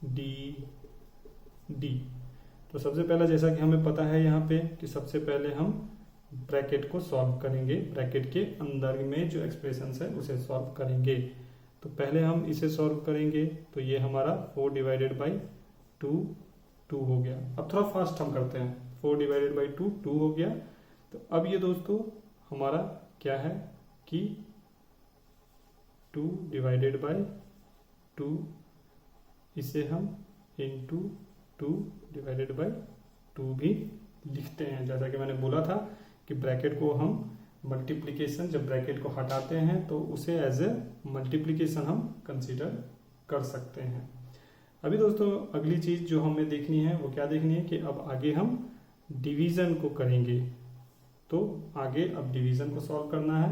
डी डी। तो सबसे पहले जैसा कि हमें पता है यहाँ पे कि सबसे पहले हम ब्रैकेट को सॉल्व करेंगे, ब्रैकेट के अंदर में जो एक्सप्रेशन है उसे सॉल्व करेंगे। तो पहले हम इसे सॉल्व करेंगे, तो ये हमारा 4 डिवाइडेड बाई 2 हो गया। अब थोड़ा फास्ट हम करते हैं, 4 डिवाइडेड बाई 2 हो गया। तो अब ये दोस्तों हमारा क्या है कि 2 डिवाइडेड बाई 2, इसे हम इंटू 2 डिवाइडेड बाई 2 भी लिखते हैं। जैसा कि मैंने बोला था कि ब्रैकेट को हम मल्टीप्लिकेशन, जब ब्रैकेट को हटाते हैं तो उसे एज ए मल्टीप्लिकेशन हम कंसीडर कर सकते हैं। अभी दोस्तों अगली चीज जो हमें देखनी है वो क्या देखनी है कि अब आगे हम डिवीजन को करेंगे। तो आगे अब डिवीजन को सॉल्व करना है।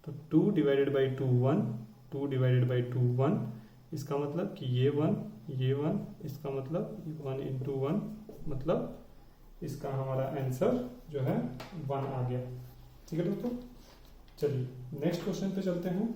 तो 2 डिवाइडेड बाई 2 1, 2 डिवाइडेड बाई 2 1, इसका मतलब कि ये 1, इसका मतलब 1 इंटू 1, मतलब इसका हमारा आंसर जो है 1 आ गया। ठीक है दोस्तों, चलिए नेक्स्ट क्वेश्चन पे चलते हैं।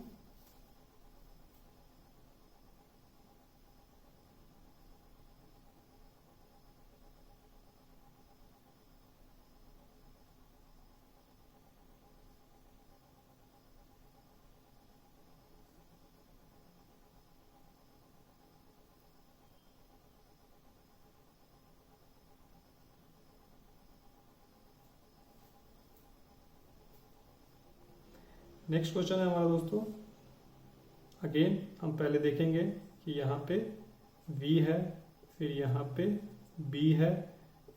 नेक्स्ट क्वेश्चन है हमारा दोस्तों, अगेन हम पहले देखेंगे कि यहाँ पे v है, फिर यहाँ पे b है,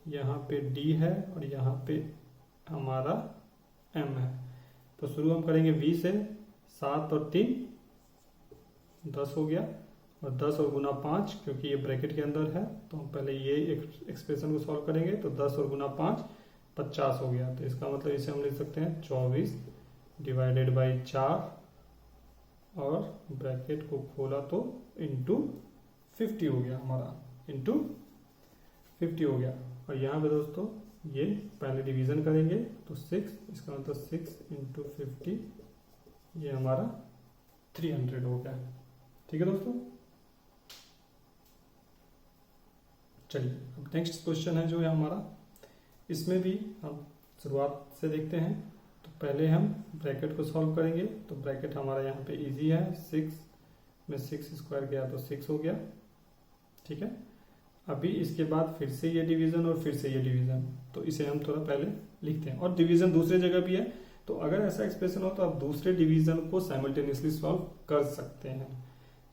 यहाँ पे d है और यहाँ पे हमारा m है। तो शुरू हम करेंगे v से। 7 और 3 10 हो गया, और 10 और गुना 5, क्योंकि ये ब्रैकेट के अंदर है तो हम पहले ये एक्सप्रेशन को सॉल्व करेंगे। तो 10 और गुना 5 50 हो गया। तो इसका मतलब इसे हम लिख सकते हैं 24 डिवाइडेड बाई 4 और ब्रैकेट को खोला तो इंटू 50 हो गया हमारा, इंटू 50 हो गया। और यहाँ पे दोस्तों ये पहले डिवीजन करेंगे तो 6, इसका मतलब 6 इंटू 50, ये हमारा 300 हो गया। ठीक है दोस्तों, चलिए अब नेक्स्ट क्वेश्चन है जो है हमारा, इसमें भी हम शुरुआत से देखते हैं। तो पहले हम ब्रैकेट को सॉल्व करेंगे। तो ब्रैकेट हमारा यहाँ पे इजी है, 6 में 6 स्क्वायर गया तो 6 हो गया। ठीक है, अभी इसके बाद फिर से ये डिवीजन और फिर से ये डिवीजन, तो इसे हम थोड़ा पहले लिखते हैं। और डिवीजन दूसरे जगह भी है, तो अगर ऐसा एक्सप्रेशन हो तो आप दूसरे डिवीजन को साइमल्टेनियसली सॉल्व कर सकते हैं।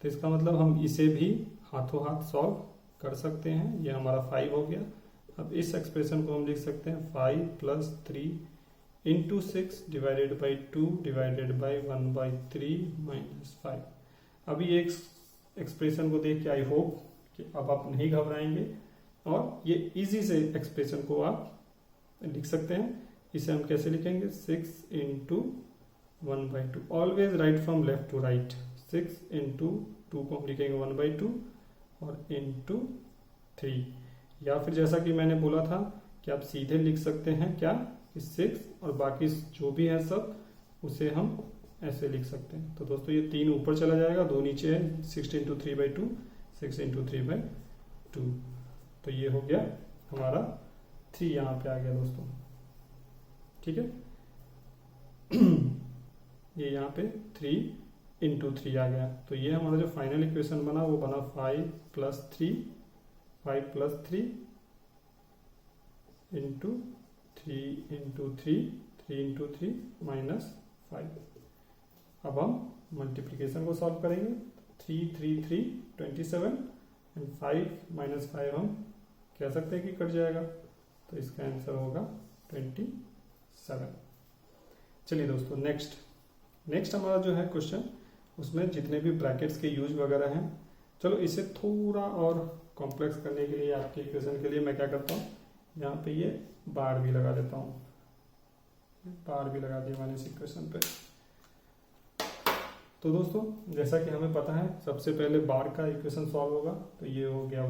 तो इसका मतलब हम इसे भी हाथों हाथ सॉल्व कर सकते हैं। ये हमारा 5 हो गया। अब इस एक्सप्रेशन को हम लिख सकते हैं 5 + 3 into 6 divided by 2 divided by 1/3 minus 5। अभी ये एक्सप्रेशन को देख के आई होप कि अब आप नहीं घबराएंगे और ये इजी से एक्सप्रेशन को आप लिख सकते हैं। इसे हम कैसे लिखेंगे, 6 into 1/2, always right from left to right. 6 into 2 को हम लिखेंगे 1/2 और इंटू 3, या फिर जैसा कि मैंने बोला था कि आप सीधे लिख सकते हैं क्या, कि 6 और बाकी जो भी है सब उसे हम ऐसे लिख सकते हैं। तो दोस्तों ये 3 ऊपर चला जाएगा, 2 नीचे है, 6 इंटू 3/2, 6 इंटू 3/2, तो ये हो गया हमारा 3 यहाँ पे आ गया दोस्तों। ठीक है, ये यहाँ पे 3 इंटू 3 आ गया। तो ये हमारा जो फाइनल इक्वेशन बना वो बना 5 + 3 इंटू 3 इंटू 3 माइनस 5। अब हम मल्टीप्लिकेशन को सॉल्व करेंगे। 3 3 3 27 एंड 5 माइनस 5 हम कह सकते हैं कि कट जाएगा, तो इसका आंसर होगा 27। चलिए दोस्तों नेक्स्ट हमारा जो है क्वेश्चन, उसमें जितने भी ब्रैकेट्स के यूज वगैरह हैं, चलो इसे थोड़ा और कॉम्प्लेक्स करने के लिए आपके इक्वेशन के लिए मैं क्या करता हूँ, यहाँ पे ये बार भी लगा देता हूँ। बार भी लगा दिया मैंने इस इक्वेशन पे। तो दोस्तों जैसा कि हमें पता है सबसे पहले बार का इक्वेशन सॉल्व होगा, तो ये हो गया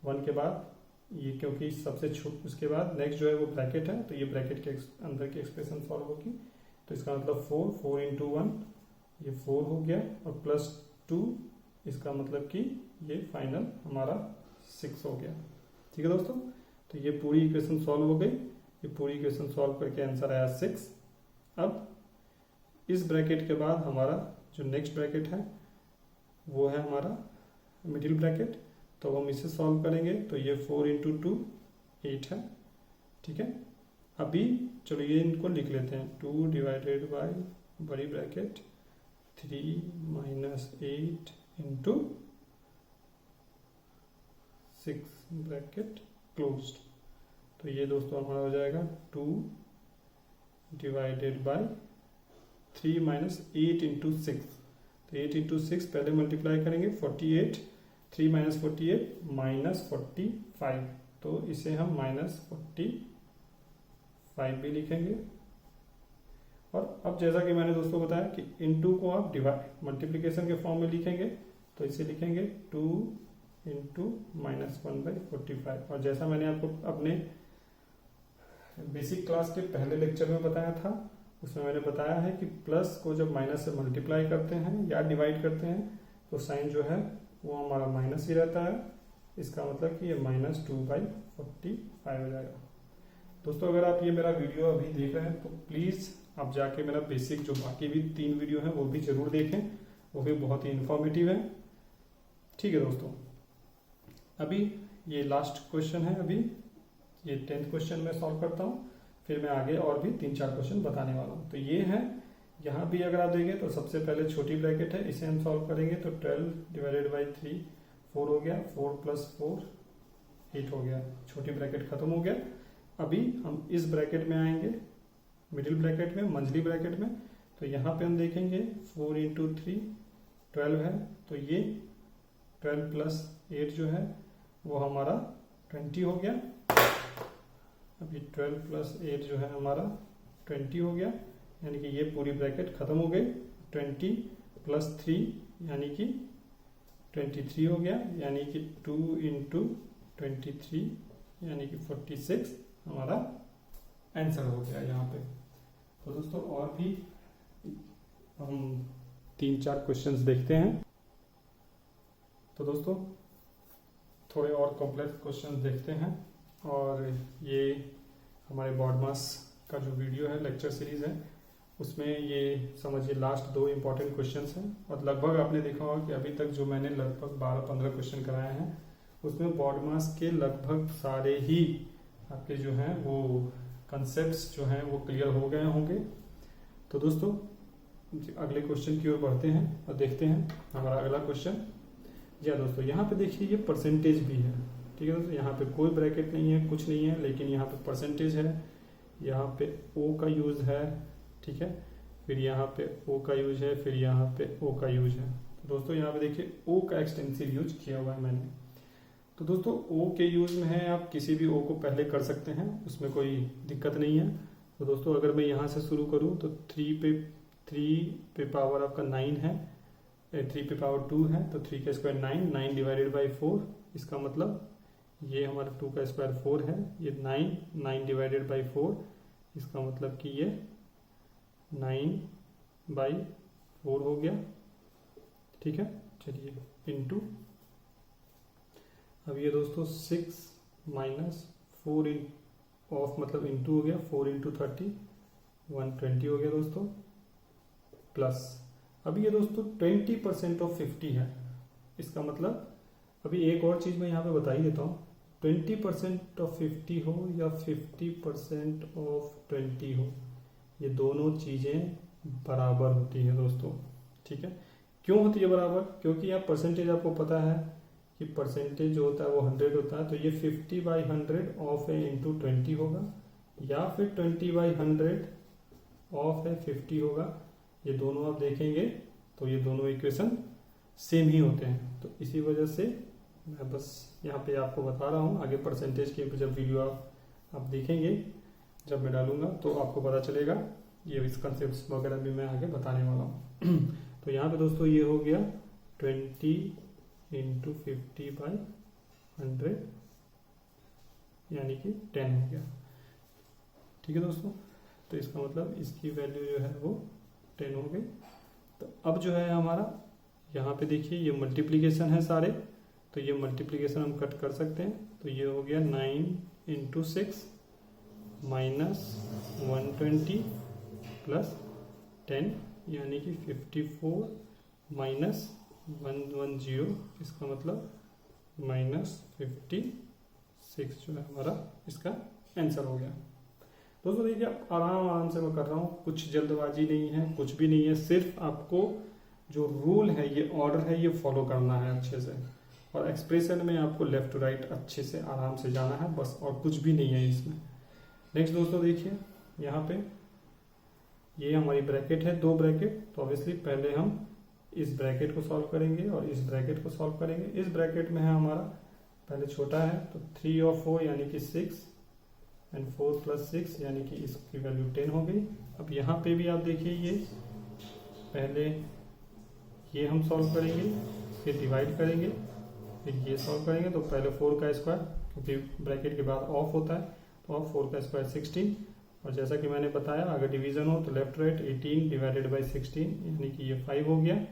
1 के बाद ये, क्योंकि सबसे उसके बाद नेक्स्ट जो है वो ब्रैकेट है, तो ये ब्रैकेट के अंदर की एक्सप्रेशन सॉल्व होगी। तो इसका मतलब 4 इंटू 1 ये 4 हो गया, और +2 इसका मतलब कि ये फाइनल हमारा 6 हो गया। ठीक है दोस्तों, तो ये पूरी इक्वेशन सॉल्व हो गई। ये पूरी इक्वेशन सॉल्व करके आंसर आया 6। अब इस ब्रैकेट के बाद हमारा जो नेक्स्ट ब्रैकेट है वो है हमारा मिडिल ब्रैकेट, तो हम इसे सॉल्व करेंगे। तो ये 4 इंटू 2 8 है। ठीक है, अभी चलो ये इनको लिख लेते हैं, 2 डिवाइडेड बाई बड़ी bracket 3 minus 8 into 6 bracket closed. तो ये दोस्तों हमारा हो जाएगा 2 डिवाइडेड बाई 3 माइनस 8 इंटू 6। तो 8 इंटू 6 पहले मल्टीप्लाई करेंगे, 48, 3 माइनस 48 माइनस 45, तो इसे हम माइनस 45 भी लिखेंगे। और अब जैसा कि मैंने दोस्तों बताया कि इनटू को आप डिवाइड मल्टीप्लिकेशन के फॉर्म में लिखेंगे, तो इसे लिखेंगे 2 इंटू माइनस 1/45। और जैसा मैंने आपको अपने बेसिक क्लास के पहले लेक्चर में बताया था, उसमें मैंने बताया है कि प्लस को जब माइनस से मल्टीप्लाई करते हैं या डिवाइड करते हैं तो साइन जो है वो हमारा माइनस ही रहता है। इसका मतलब कि ये -2/45 हो जाएगा। दोस्तों अगर आप ये मेरा वीडियो अभी देख रहे हैं तो प्लीज़ आप जाके मेरा बेसिक जो बाकी भी 3 वीडियो हैं वो भी जरूर देखें, वो भी बहुत ही इंफॉर्मेटिव है। ठीक है दोस्तों, अभी ये लास्ट क्वेश्चन है, अभी ये 10th क्वेश्चन मैं सॉल्व करता हूँ, फिर मैं आगे और भी 3-4 क्वेश्चन बताने वाला हूँ। तो ये है, यहाँ भी अगर आप देखें तो सबसे पहले छोटी ब्रैकेट है, इसे हम सॉल्व करेंगे। तो 12 डिवाइडेड बाई 3 4 हो गया, 4 + 4 8 हो गया, छोटी ब्रैकेट खत्म हो गया। अभी हम इस ब्रैकेट में आएंगे, मिडिल ब्रैकेट में, मंझली ब्रैकेट में। तो यहाँ पे हम देखेंगे 4 इंटू 3 12 है, तो ये 12 + 8 जो है वो हमारा 20 हो गया। अभी 12 + 8 जो है हमारा 20 हो गया, यानी कि ये पूरी ब्रैकेट खत्म हो गई। 20 +3 यानी कि 23 हो गया, यानी कि 2 × 23 यानी कि 46 हमारा आंसर हो गया यहाँ पे। तो दोस्तों और भी हम 3-4 क्वेश्चंस देखते हैं। तो दोस्तों थोड़े और कॉम्प्लेक्स क्वेश्चंस देखते हैं, और ये हमारे बोर्ड मास का जो वीडियो है, लेक्चर सीरीज है, उसमें ये समझिए लास्ट 2 इम्पॉर्टेंट क्वेश्चंस हैं। और लगभग आपने देखा होगा कि अभी तक जो मैंने लगभग 12-15 क्वेश्चन कराए हैं, उसमें बोर्ड मास के लगभग सारे ही आपके जो हैं वो कंसेप्ट्स जो हैं वो क्लियर हो गए होंगे। तो दोस्तों अगले क्वेश्चन की ओर बढ़ते हैं और देखते हैं हमारा अगला क्वेश्चन। जी हाँ दोस्तों, यहाँ पे देखिए ये परसेंटेज भी है, ठीक है दोस्तों। यहाँ पे कोई ब्रैकेट नहीं है, कुछ नहीं है, लेकिन यहाँ पे परसेंटेज है, यहाँ पे ओ का यूज है, ठीक है, फिर यहाँ पे ओ का यूज है, फिर यहाँ पे ओ का यूज है। तो दोस्तों यहाँ पे देखिए ओ का एक्सटेंसिव यूज किया हुआ है मैंने। तो दोस्तों ओ के यूज में है, आप किसी भी ओ को पहले कर सकते हैं, उसमें कोई दिक्कत नहीं है। तो दोस्तों अगर मैं यहाँ से शुरू करूँ तो 3 पे पावर आपका 9 है, 3 पे पावर 2 है, तो 3 का स्क्वायर 9, 9 डिवाइडेड बाई 4, इसका मतलब ये हमारा 2 का स्क्वायर 4 है, ये 9 डिवाइडेड बाई 4, इसका मतलब कि ये 9/4 हो गया, ठीक है। चलिए इनटू, अब ये दोस्तों 6 - 4 ऑफ मतलब इनटू हो गया, 4 × 30 120 हो गया दोस्तों, प्लस अभी ये दोस्तों 20% ऑफ 50 है, इसका मतलब अभी एक और चीज मैं यहाँ पे बता ही देता हूँ, 20% ऑफ 50 हो या 50% ऑफ 20 हो, ये दोनों चीजें बराबर होती हैं दोस्तों, ठीक है। क्यों होती है बराबर? क्योंकि आप परसेंटेज, आपको पता है कि परसेंटेज जो होता है वो 100 होता है, तो ये 50/100 ऑफ है इंटू 20 होगा, या फिर 20/100 ऑफ है 50 होगा। ये दोनों आप देखेंगे तो ये दोनों इक्वेशन सेम ही होते हैं। तो इसी वजह से मैं बस यहाँ पे आपको बता रहा हूँ, आगे परसेंटेज के जब वीडियो आप देखेंगे, जब मैं डालूंगा तो आपको पता चलेगा, ये इस कंसेप्ट वगैरह भी मैं आगे बताने वाला हूँ। तो यहाँ पे दोस्तों ये हो गया 20 × 50/100 यानी कि 10 हो गया, ठीक है दोस्तों। तो इसका मतलब इसकी वैल्यू जो है वो 10 हो गई। तो अब जो है हमारा यहाँ पे देखिए ये मल्टीप्लीकेशन है सारे, तो ये मल्टीप्लीकेशन हम कट कर सकते हैं। तो ये हो गया 9 × 6 - 120 प्लस 10 यानी कि 54 - 110, इसका मतलब -56 जो है हमारा इसका आंसर हो गया। दोस्तों देखिए आराम से मैं कर रहा हूँ, कुछ जल्दबाजी नहीं है, कुछ भी नहीं है, सिर्फ आपको जो रूल है, ये ऑर्डर है, ये फॉलो करना है अच्छे से, और एक्सप्रेशन में आपको लेफ्ट टू राइट अच्छे से आराम से जाना है बस, और कुछ भी नहीं है इसमें। नेक्स्ट दोस्तों देखिए यहाँ पे ये हमारी ब्रैकेट है, 2 ब्रैकेट, तो ऑब्वियसली पहले हम इस ब्रैकेट को सॉल्व करेंगे और इस ब्रैकेट को सॉल्व करेंगे। इस ब्रैकेट में है हमारा पहले छोटा है, तो 3 और 4 यानी कि 6 एंड 4 + 6 यानी कि इसकी वैल्यू 10 हो गई। अब यहाँ पे भी आप देखिए, ये पहले ये हम सॉल्व करेंगे, फिर डिवाइड करेंगे, फिर ये सॉल्व करेंगे। तो पहले 4 का स्क्वायर, क्योंकि ब्रैकेट के बाद ऑफ होता है, तो ऑफ 4 का स्क्वायर 16, और जैसा कि मैंने बताया अगर डिवीजन हो तो लेफ्ट राइट 18 डिवाइडेड बाई 16 यानी कि ये 5 हो गया,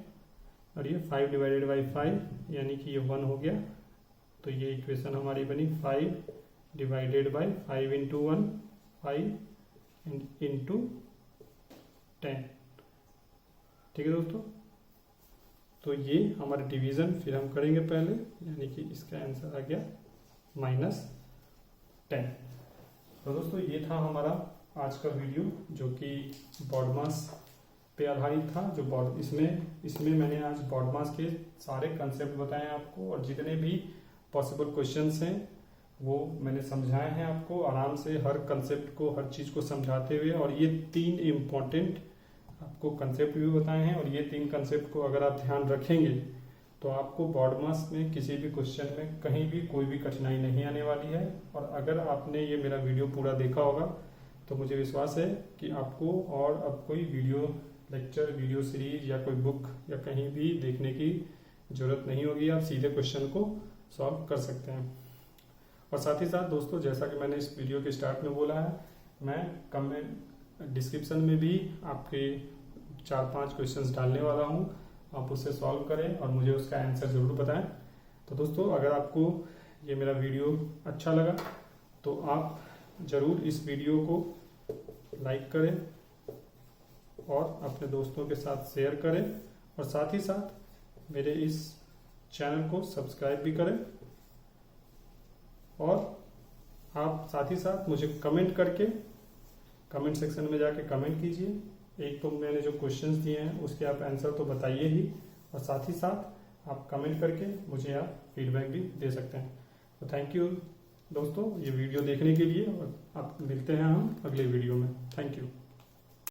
और ये 5 डिवाइडेड बाई 5 यानी कि ये 1 हो गया। तो ये इक्वेशन हमारी बनी 5 डिवाइडेड बाई 5 × 1 5 × 10, ठीक है दोस्तों। तो ये हमारा डिवीजन फिर हम करेंगे पहले, यानी कि इसका आंसर आ गया -10। तो दोस्तों ये था हमारा आज का वीडियो, जो कि बोर्ड मास पे आधारित था। जो बोर्ड इसमें मैंने आज बोर्ड मास के सारे कंसेप्ट बताए आपको, और जितने भी पॉसिबल क्वेश्चंस हैं वो मैंने समझाए हैं आपको आराम से, हर कंसेप्ट को, हर चीज़ को समझाते हुए। और ये 3 इम्पॉर्टेंट आपको कंसेप्ट भी बताए हैं, और ये 3 कंसेप्ट को अगर आप ध्यान रखेंगे तो आपको बोर्ड मास में किसी भी क्वेश्चन में कहीं भी कोई भी कठिनाई नहीं आने वाली है। और अगर आपने ये मेरा वीडियो पूरा देखा होगा तो मुझे विश्वास है कि आपको और अब कोई वीडियो लेक्चर, वीडियो सीरीज या कोई बुक या कहीं भी देखने की जरूरत नहीं होगी। आप सीधे क्वेश्चन को सॉल्व कर सकते हैं। और साथ ही साथ दोस्तों, जैसा कि मैंने इस वीडियो के स्टार्ट में बोला है, मैं कमेंट डिस्क्रिप्शन में भी आपके 4-5 क्वेश्चंस डालने वाला हूं। आप उसे सॉल्व करें और मुझे उसका आंसर जरूर बताएं। तो दोस्तों, अगर आपको ये मेरा वीडियो अच्छा लगा तो आप जरूर इस वीडियो को लाइक करें और अपने दोस्तों के साथ शेयर करें, और साथ ही साथ मेरे इस चैनल को सब्सक्राइब भी करें। और आप साथ ही साथ मुझे कमेंट करके कमेंट सेक्शन में जाके कमेंट कीजिए। एक तो मैंने जो क्वेश्चंस दिए हैं उसके आप आंसर तो बताइए ही, और साथ ही साथ आप कमेंट करके मुझे आप फीडबैक भी दे सकते हैं। तो थैंक यू दोस्तों ये वीडियो देखने के लिए, और आप मिलते हैं हम अगले वीडियो में। Thank you.